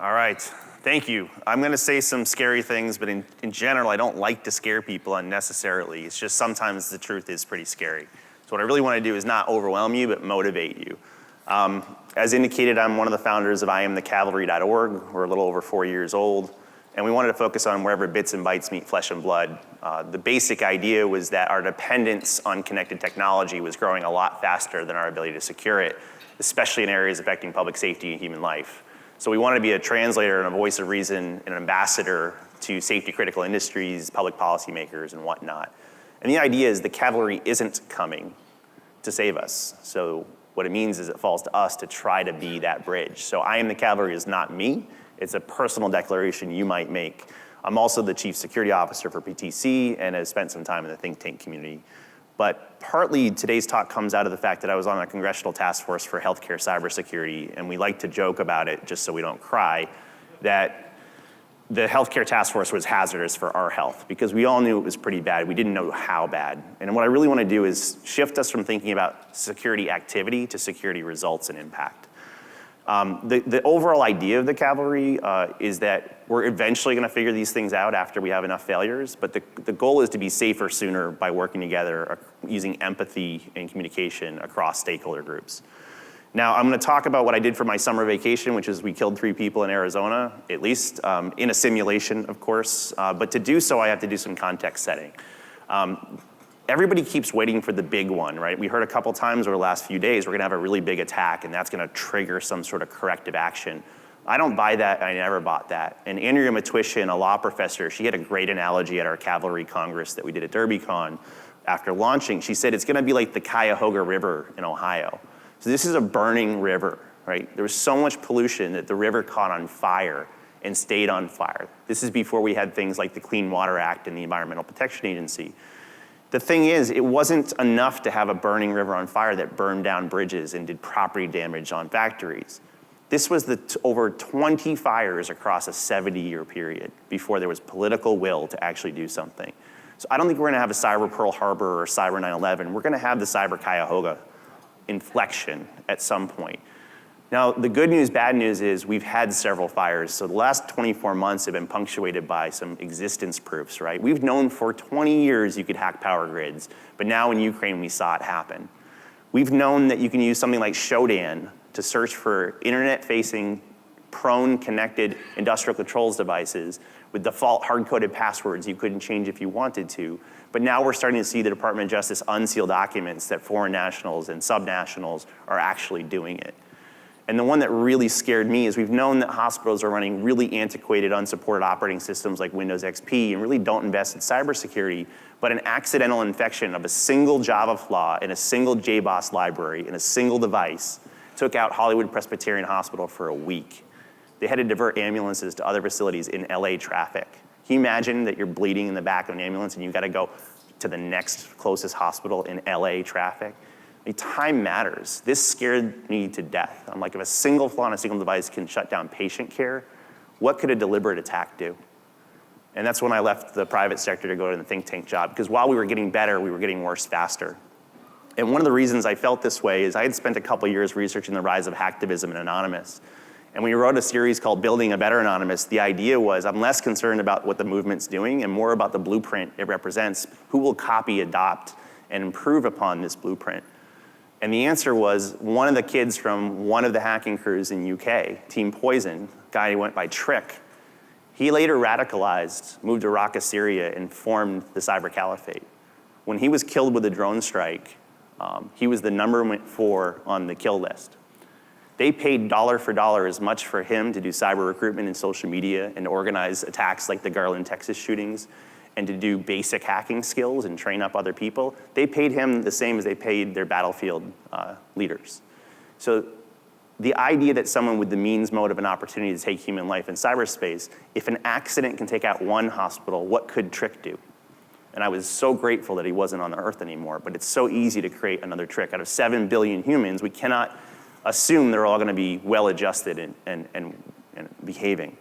All right, thank you. I'm gonna say some scary things, but in general, I don't like to scare people unnecessarily. It's just sometimes the truth is pretty scary. So what I really wanna do is not overwhelm you, but motivate you. As indicated, I'm one of the founders of IamTheCavalry.org. We're a little over 4 years old, and we wanted to focus on wherever bits and bytes meet flesh and blood. The basic idea was that our dependence on connected technology was growing a lot faster than our ability to secure it, especially in areas affecting public safety and human life. So we wanted to be a translator and a voice of reason and an ambassador to safety critical industries, public policymakers, and whatnot. And the idea is the cavalry isn't coming to save us. So what it means is it falls to us to try to be that bridge. So I am the cavalry is not me. It's a personal declaration you might make. I'm also the chief security officer for PTC and have spent some time in the think tank community. But partly today's talk comes out of the fact that I was on a Congressional Task Force for healthcare cybersecurity, and we like to joke about it just so we don't cry, that the healthcare task force was hazardous for our health because we all knew it was pretty bad. We didn't know how bad. And what I really want to do is shift us from thinking about security activity to security results and impact. The overall idea of the cavalry is that we're eventually going to figure these things out after we have enough failures, but the goal is to be safer sooner by working together, using empathy and communication across stakeholder groups. Now, I'm going to talk about what I did for my summer vacation, which is we killed 3 people in Arizona, at least, in a simulation, of course. But to do so, I have to do some context setting. Everybody keeps waiting for the big one, right? We heard a couple times over the last few days, we're going to have a really big attack, and that's going to trigger some sort of corrective action. I don't buy that, I never bought that. And Andrea Matwishin, a law professor, she had a great analogy at our Cavalry Congress that we did at DerbyCon. After launching, she said it's going to be like the Cuyahoga River in Ohio. So this is a burning river, right? There was so much pollution that the river caught on fire and stayed on fire. This is before we had things like the Clean Water Act and the Environmental Protection Agency. The thing is, it wasn't enough to have a burning river on fire that burned down bridges and did property damage on factories. This was over 20 fires across a 70-year period before there was political will to actually do something. So I don't think we're gonna have a cyber Pearl Harbor or cyber 9/11. We're gonna have the cyber Cuyahoga inflection at some point. Now, the good news, bad news is we've had several fires. So the last 24 months have been punctuated by some existence proofs, right? We've known for 20 years you could hack power grids, but now in Ukraine we saw it happen. We've known that you can use something like Shodan to search for internet-facing, prone connected industrial controls devices with default hard-coded passwords you couldn't change if you wanted to. But now we're starting to see the Department of Justice unseal documents that foreign nationals and subnationals are actually doing it. And the one that really scared me is we've known that hospitals are running really antiquated, unsupported operating systems like Windows XP and really don't invest in cybersecurity, but an accidental infection of a single Java flaw in a single JBoss library in a single device took out Hollywood Presbyterian Hospital for a week. They had to divert ambulances to other facilities in LA traffic. Can you imagine that you're bleeding in the back of an ambulance and you've got to go to the next closest hospital in LA traffic? I mean, time matters. This scared me to death. I'm like, if a single flaw on a single device can shut down patient care, what could a deliberate attack do? And that's when I left the private sector to go to the think tank job, because while we were getting better, we were getting worse faster. And one of the reasons I felt this way is I had spent a couple years researching the rise of hacktivism and Anonymous. And we wrote a series called Building a Better Anonymous. The idea was I'm less concerned about what the movement's doing and more about the blueprint it represents, who will copy, adopt, and improve upon this blueprint. And the answer was one of the kids from one of the hacking crews in UK, Team Poison, a guy who went by Trick, he later radicalized, moved to Raqqa, Syria, and formed the Cyber Caliphate. When he was killed with a drone strike, he was the number 4 on the kill list. They paid dollar for dollar as much for him to do cyber recruitment and social media and organize attacks like the Garland, Texas shootings, and to do basic hacking skills and train up other people. They paid him the same as they paid their battlefield leaders. So the idea that someone with the means, motive, and opportunity to take human life in cyberspace, if an accident can take out one hospital, what could Trick do? And I was so grateful that he wasn't on Earth anymore, but it's so easy to create another Trick. Out of 7 billion humans, we cannot assume they're all gonna be well-adjusted and behaving.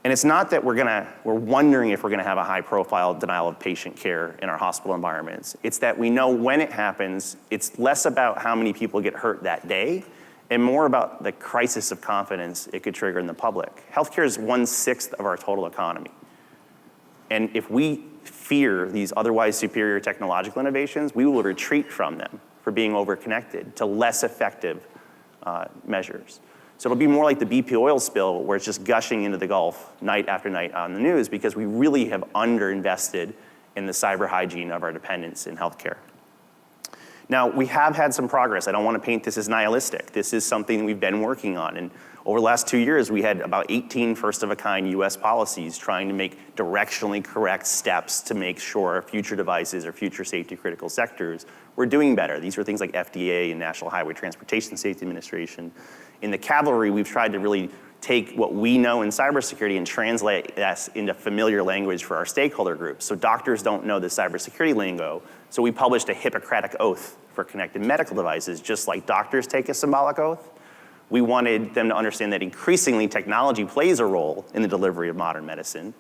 And it's not that we're wondering if we're gonna have a high-profile denial of patient care in our hospital environments. It's that we know when it happens, it's less about how many people get hurt that day and more about the crisis of confidence it could trigger in the public. Healthcare is 1/6 of our total economy. And if we fear these otherwise superior technological innovations, we will retreat from them for being overconnected to less effective measures. So it'll be more like the BP oil spill where it's just gushing into the Gulf night after night on the news because we really have underinvested in the cyber hygiene of our dependence in healthcare. Now, we have had some progress. I don't want to paint this as nihilistic. This is something we've been working on. And over the last 2 years, we had about 18 first-of-a-kind US policies trying to make directionally correct steps to make sure future devices or future safety-critical sectors were doing better. These were things like FDA and National Highway Transportation Safety Administration. In the Cavalry, we've tried to really take what we know in cybersecurity and translate that into familiar language for our stakeholder groups. So doctors don't know the cybersecurity lingo, so we published a Hippocratic oath for connected medical devices, just like doctors take a symbolic oath. We wanted them to understand that increasingly technology plays a role in the delivery of modern medicine,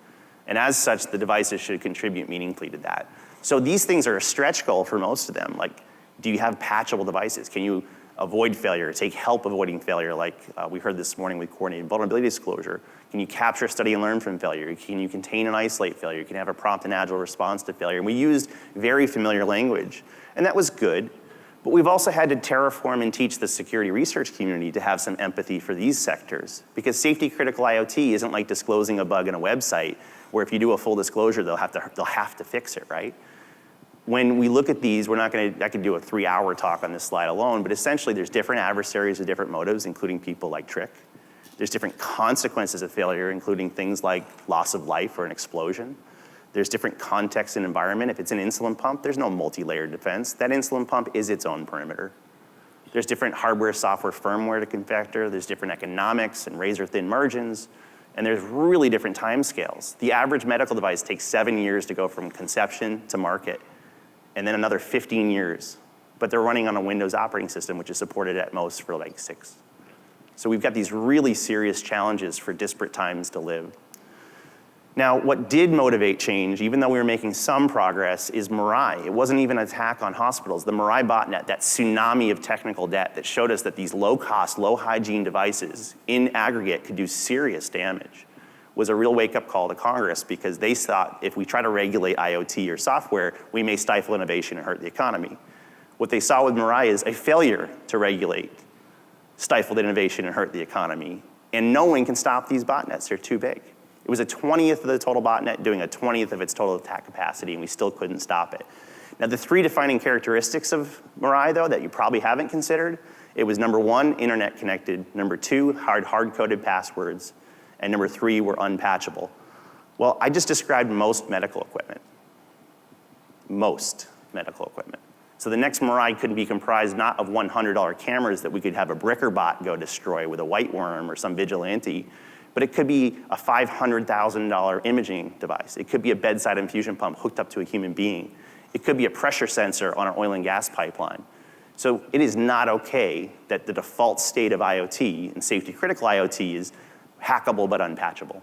and as such, the devices should contribute meaningfully to that. So these things are a stretch goal for most of them, like, do you have patchable devices? Can you avoid failure, take help avoiding failure, like we heard this morning with coordinated vulnerability disclosure? Can you capture, study, and learn from failure? Can you contain and isolate failure? Can you have a prompt and agile response to failure? And we used very familiar language, and that was good. But we've also had to terraform and teach the security research community to have some empathy for these sectors, because safety critical IoT isn't like disclosing a bug in a website where if you do a full disclosure, they'll have to fix it, right? When we look at these, I could do a 3-hour talk on this slide alone, but essentially there's different adversaries with different motives, including people like Trick. There's different consequences of failure, including things like loss of life or an explosion. There's different context and environment. If it's an insulin pump, there's no multi-layered defense. That insulin pump is its own perimeter. There's different hardware, software, firmware to configure. There's different economics and razor-thin margins. And there's really different time scales. The average medical device takes 7 years to go from conception to market, and then another 15 years. But they're running on a Windows operating system, which is supported at most for like 6. So we've got these really serious challenges for disparate times to live. Now, what did motivate change, even though we were making some progress, is Mirai. It wasn't even an attack on hospitals. The Mirai botnet, that tsunami of technical debt that showed us that these low-cost, low-hygiene devices in aggregate could do serious damage, was a real wake-up call to Congress, because they thought if we try to regulate IoT or software, we may stifle innovation and hurt the economy. What they saw with Mirai is a failure to regulate stifled innovation and hurt the economy, and no one can stop these botnets. They're too big. It was a 20th of the total botnet doing a 20th of its total attack capacity, and we still couldn't stop it. Now, the 3 defining characteristics of Mirai, though, that you probably haven't considered, it was number 1, internet connected, number 2, hard-coded passwords, and number 3 were unpatchable. Well, I just described most medical equipment. Most medical equipment. So the next Mirai couldn't be comprised not of $100 cameras that we could have a bricker bot go destroy with a white worm or some vigilante, but it could be a $500,000 imaging device. It could be a bedside infusion pump hooked up to a human being. It could be a pressure sensor on an oil and gas pipeline. So it is not okay that the default state of IoT and safety critical IoT is hackable but unpatchable.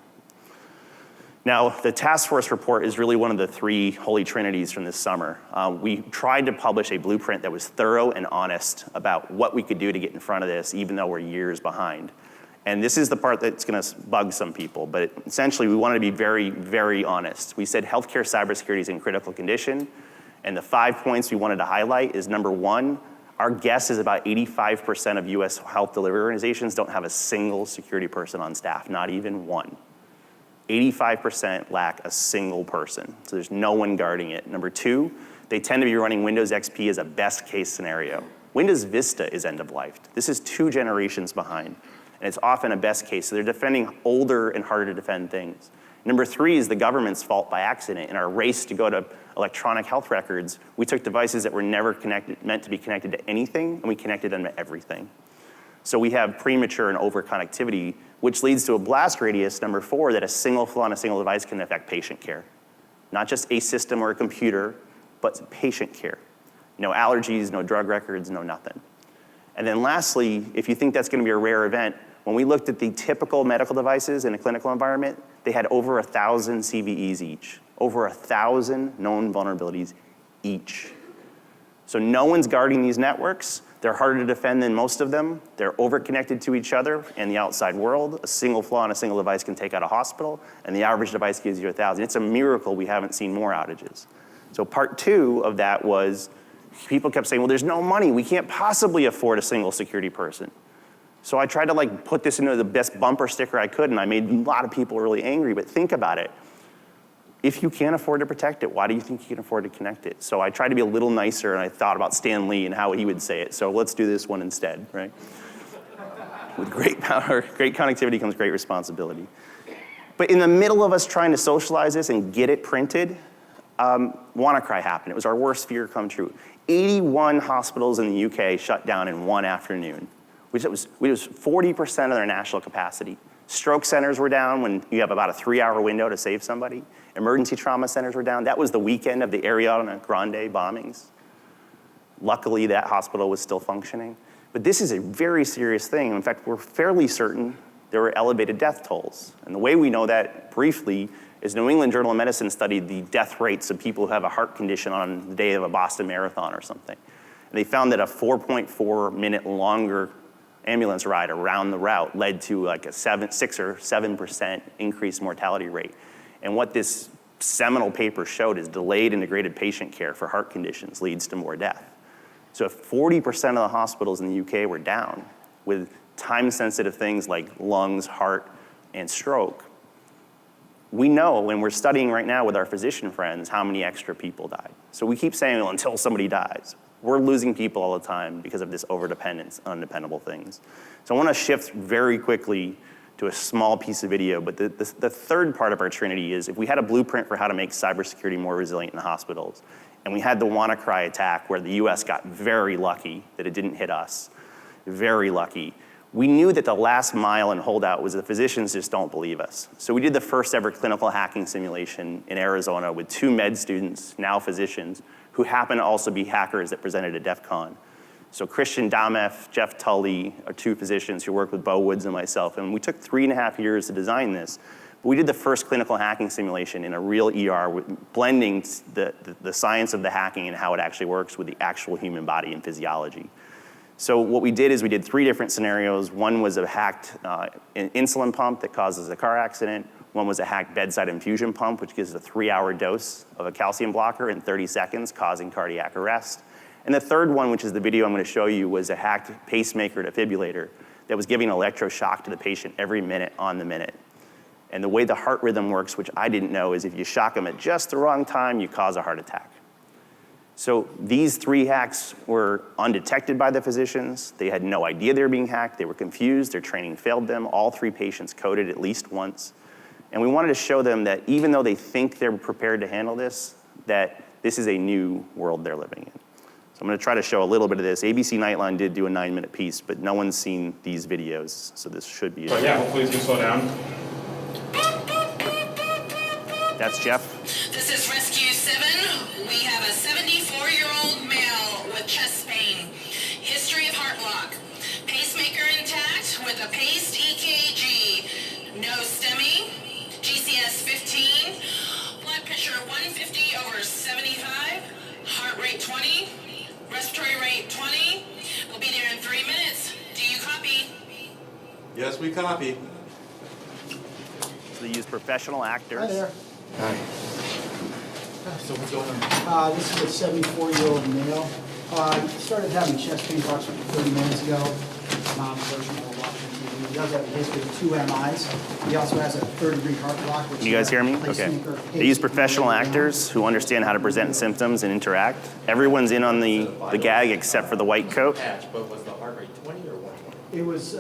Now, the task force report is really one of the 3 holy trinities from this summer. We tried to publish a blueprint that was thorough and honest about what we could do to get in front of this, even though we're years behind. And this is the part that's gonna bug some people, but essentially we wanted to be very, very honest. We said healthcare cybersecurity is in critical condition, and the 5 points we wanted to highlight is number 1, our guess is about 85% of US health delivery organizations don't have a single security person on staff, not even one. 85% lack a single person, so there's no one guarding it. Number 2, they tend to be running Windows XP as a best case scenario. Windows Vista is end of life. This is 2 generations behind, and it's often a best case, so they're defending older and harder to defend things. Number 3 is the government's fault by accident. In our race to go to electronic health records, we took devices that were never meant to be connected to anything, and we connected them to everything. So we have premature and over connectivity, which leads to a blast radius, number 4, that a single flaw on a single device can affect patient care. Not just a system or a computer, but patient care. No allergies, no drug records, no nothing. And then lastly, if you think that's gonna be a rare event, when we looked at the typical medical devices in a clinical environment, they had over 1,000 CVEs each. Over 1,000 known vulnerabilities each. So no one's guarding these networks. They're harder to defend than most of them. They're over-connected to each other and the outside world. A single flaw in a single device can take out a hospital, and the average device gives you 1,000. It's a miracle we haven't seen more outages. So part 2 of that was people kept saying, well, there's no money. We can't possibly afford a single security person. So I tried to put this into the best bumper sticker I could, and I made a lot of people really angry, but think about it. If you can't afford to protect it, why do you think you can afford to connect it? So I tried to be a little nicer, and I thought about Stan Lee and how he would say it. So let's do this one instead, right? With great power, great connectivity comes great responsibility. But in the middle of us trying to socialize this and get it printed, WannaCry happened. It was our worst fear come true. 81 hospitals in the UK shut down in one afternoon, which was 40% of their national capacity. Stroke centers were down when you have about a 3-hour window to save somebody. Emergency trauma centers were down. That was the weekend of the Ariana Grande bombings. Luckily, that hospital was still functioning. But this is a very serious thing. In fact, we're fairly certain there were elevated death tolls. And the way we know that briefly is New England Journal of Medicine studied the death rates of people who have a heart condition on the day of a Boston Marathon or something. And they found that a 4.4-minute longer ambulance ride around the route led to like a 6 or 7% increased mortality rate. And what this seminal paper showed is delayed integrated patient care for heart conditions leads to more death. So if 40% of the hospitals in the UK were down with time-sensitive things like lungs, heart, and stroke, we know, and we're studying right now with our physician friends, how many extra people died. So we keep saying, well, until somebody dies. We're losing people all the time because of this overdependence on undependable things. So I want to shift very quickly to a small piece of video, but the third part of our trinity is if we had a blueprint for how to make cybersecurity more resilient in the hospitals, and we had the WannaCry attack where the US got very lucky that it didn't hit us, very lucky, we knew that the last mile and holdout was the physicians just don't believe us. So we did the first ever clinical hacking simulation in Arizona with 2 med students, now physicians, who happen to also be hackers that presented at DEF CON. So Christian Dameff, Jeff Tully are 2 physicians who worked with Bo Woods and myself, and we took 3.5 years to design this. But we did the first clinical hacking simulation in a real ER, blending the science of the hacking and how it actually works with the actual human body and physiology. So what we did is we did 3 different scenarios. One was a hacked insulin pump that causes a car accident. One was a hacked bedside infusion pump, which gives a 3-hour dose of a calcium blocker in 30 seconds, causing cardiac arrest. And the third one, which is the video I'm going to show you, was a hacked pacemaker defibrillator that was giving electroshock to the patient every minute on the minute. And the way the heart rhythm works, which I didn't know, is if you shock them at just the wrong time, you cause a heart attack. So these 3 hacks were undetected by the physicians. They had no idea they were being hacked. They were confused. Their training failed them. All 3 patients coded at least once. And we wanted to show them that even though they think they're prepared to handle this, that this is a new world they're living in. So I'm going to try to show a little bit of this. ABC Nightline did do a 9-minute piece, but no one's seen these videos, so this should be it. But yeah, hopefully it's going to slow down. That's Jeff. This is Rescue 7. We have a 74-year-old male with chest pain. History of heart block. Pacemaker intact with a paced EKG. No STEMI. GCS 15. Blood pressure 150/75. Heart rate 20. Respiratory rate 20. We'll be there in 3 minutes. Do you copy? Yes, we copy. So they use professional actors. Hi there. Hi. So what's going on? This is a 74-year-old male. He started having chest pain approximately 30 minutes ago. Non-personal, watching TV. He does have a history of 2 MIs. He also has a 3rd-degree heart block. Can you guys hear me? Okay. They use professional actors who understand how to present symptoms and interact. Everyone's in on the gag except for the white coat. But was the heart rate 20 or 120? It was,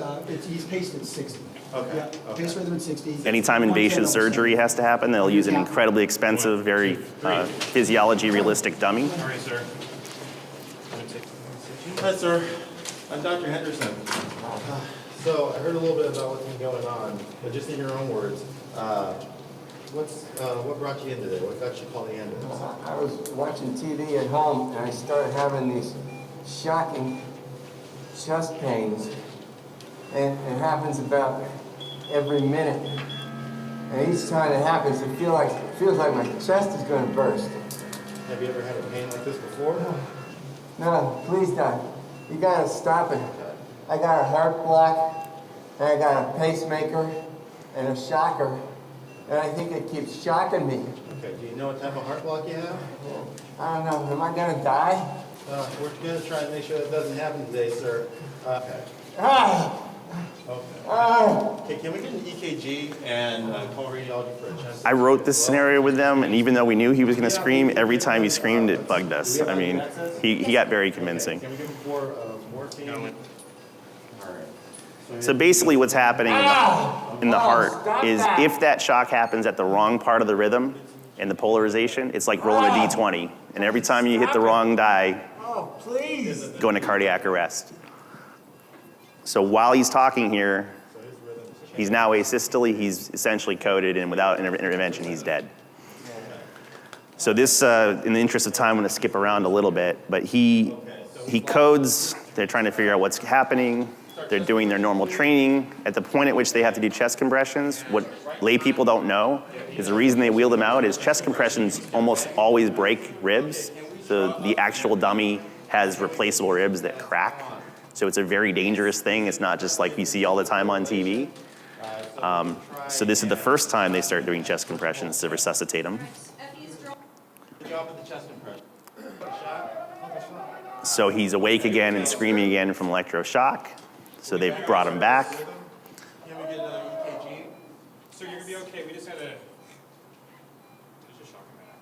he's paced at 60. Okay. Yeah, Okay. pace rhythm at 60. Anytime invasive surgery has to happen, they'll use an incredibly expensive, very physiology-realistic dummy. All right, sir. Hi, sir. I'm Dr. Henderson. So I heard a little bit about what's been going on, but just in your own words, what brought you in today? What got you called the ambulance? I was watching TV at home and I started having these shocking chest pains, and it happens about every minute. And each time it happens, it feels like my chest is going to burst. Have you ever had a pain like this before? No, please don't. You gotta stop it. I got a heart block, and I got a pacemaker, and a shocker, and I think it keeps shocking me. Okay, do you know what type of heart block you have? I don't know, am I gonna die? We're gonna try and make sure that doesn't happen today, sir. Okay. Ah! Okay. Ah! Okay, can we get an EKG and call radiology for a chest? I wrote this scenario with them, and even though we knew he was going to scream, every time he screamed, it bugged us. I mean, he got very convincing. Can we give him 4 morphine? All right. So basically what's happening in the heart is if that shock happens at the wrong part of the rhythm and the polarization, it's like rolling a D20. And every time you hit the wrong die, Oh, please! go into cardiac arrest. So while he's talking here, he's now asystole, he's essentially coded, and without intervention, he's dead. So this, in the interest of time, I'm gonna skip around a little bit, but he codes, they're trying to figure out what's happening, they're doing their normal training. At the point at which they have to do chest compressions, what lay people don't know is the reason they wheel them out is chest compressions almost always break ribs. So the actual dummy has replaceable ribs that crack. So it's a very dangerous thing. It's not just like you see all the time on TV. So this is the first time they start doing chest compressions to resuscitate them. Good job with the chest compression. So he's awake again and screaming again from electroshock. So they've brought him back. Can we get another EKG? So you're gonna be okay. We just had to just shock him back.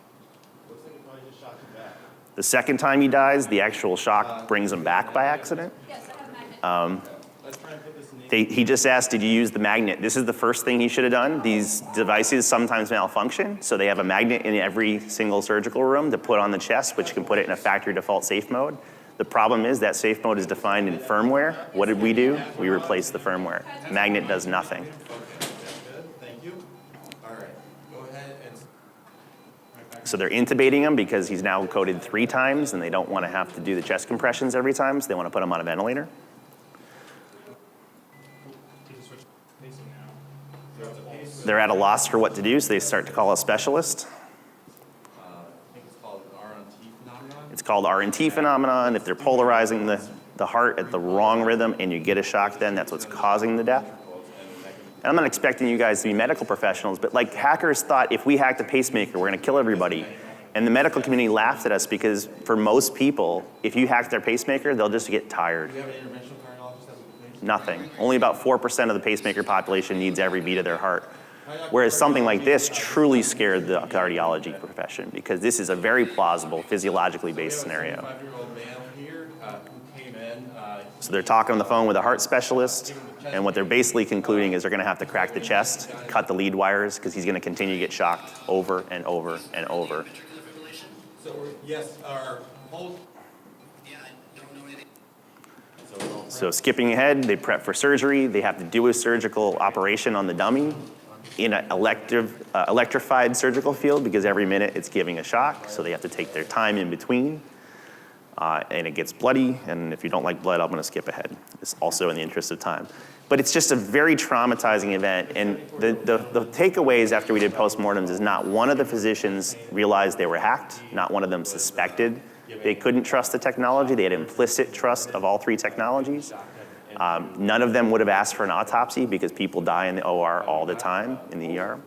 Looks like it probably just shocked him back. The second time he dies, the actual shock brings him back by accident. Let's try and put this in the He just asked, did you use the magnet? This is the first thing he should have done. These devices sometimes malfunction, so they have a magnet in every single surgical room to put on the chest, which can put it in a factory default safe mode. The problem is that safe mode is defined in firmware. What did we do? We replaced the firmware. Magnet does nothing. Good, thank you. All right, go ahead and. So they're intubating him because he's now coded 3 times and they don't want to have to do the chest compressions every time, so they want to put him on a ventilator. They're at a loss for what to do, so they start to call a specialist. I think it's called RNT phenomenon. It's called RNT phenomenon. If they're polarizing the heart at the wrong rhythm and you get a shock then, that's what's causing the death. And I'm not expecting you guys to be medical professionals, but like hackers thought if we hacked a pacemaker, we're gonna kill everybody. And the medical community laughed at us because for most people, if you hack their pacemaker, they'll just get tired. Do you have an interventional cardiologist that would be? Nothing. Only about 4% of the pacemaker population needs every beat of their heart. Whereas something like this truly scared the cardiology profession because this is a very plausible, physiologically based scenario. 5-year-old male here who came in. So they're talking on the phone with a heart specialist, and what they're basically concluding is they're gonna have to crack the chest, cut the lead wires, because he's gonna continue to get shocked over and over and over. So yes, our whole. So skipping ahead, they prep for surgery. They have to do a surgical operation on the dummy in an electrified surgical field because every minute it's giving a shock. So they have to take their time in between. And it gets bloody. And if you don't like blood, I'm gonna skip ahead. It's also in the interest of time. But it's just a very traumatizing event. And the takeaways after we did postmortems is not one of the physicians realized they were hacked. Not one of them suspected they couldn't trust the technology. They had implicit trust of all 3 technologies. None of them would have asked for an autopsy because people die in the OR all the time in the ER.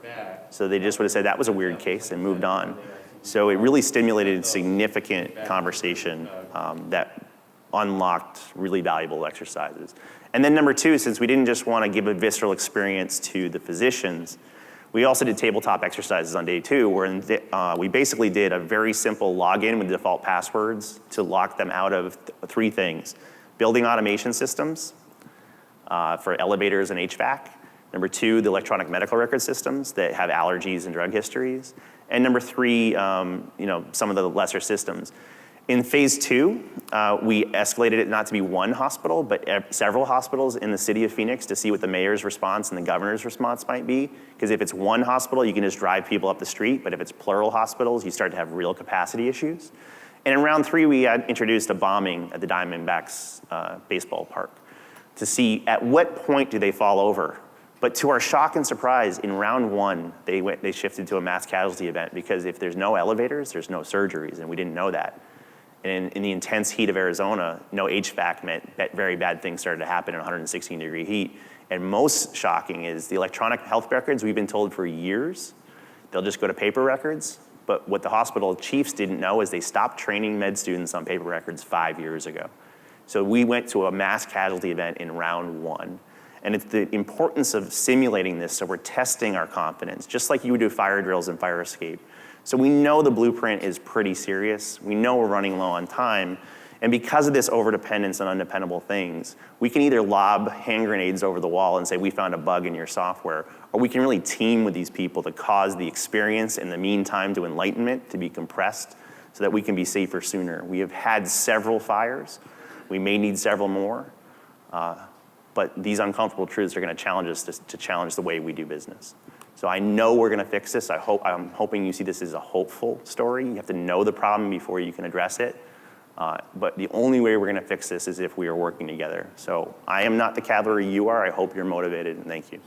So they just would have said that was a weird case and moved on. So it really stimulated significant conversation that unlocked really valuable exercises. And then number 2, since we didn't just want to give a visceral experience to the physicians, we also did tabletop exercises on day 2 where we basically did a very simple login with default passwords to lock them out of 3 things. Building automation systems for elevators and HVAC. Number 2, the electronic medical record systems that have allergies and drug histories. And number 3, some of the lesser systems. In phase 2, we escalated it not to be 1 hospital, but several hospitals in the city of Phoenix to see what the mayor's response and the governor's response might be. Because if it's 1 hospital, you can just drive people up the street, but if it's plural hospitals, you start to have real capacity issues. And in round 3, we had introduced a bombing at the Diamondbacks baseball park to see at what point do they fall over. But to our shock and surprise, in round 1, they shifted to a mass casualty event because if there's no elevators, there's no surgeries, and we didn't know that. And in the intense heat of Arizona, no HVAC meant that very bad things started to happen in 116-degree heat. And most shocking is the electronic health records, we've been told for years, they'll just go to paper records. But what the hospital chiefs didn't know is they stopped training med students on paper records 5 years ago. So we went to a mass casualty event in round 1. And it's the importance of simulating this, so we're testing our confidence, just like you would do fire drills and fire escape. So we know the blueprint is pretty serious. We know we're running low on time. And because of this overdependence on undependable things, we can either lob hand grenades over the wall and say, we found a bug in your software, or we can really team with these people to cause the experience and the mean time to enlightenment to be compressed so that we can be safer sooner. We have had several fires. We may need several more. But these uncomfortable truths are going to challenge us to challenge the way we do business. So I know we're going to fix this. I'm hoping you see this as a hopeful story. You have to know the problem before you can address it. But the only way we're going to fix this is if we are working together. So I am not the cavalry you are. I hope you're motivated, and thank you.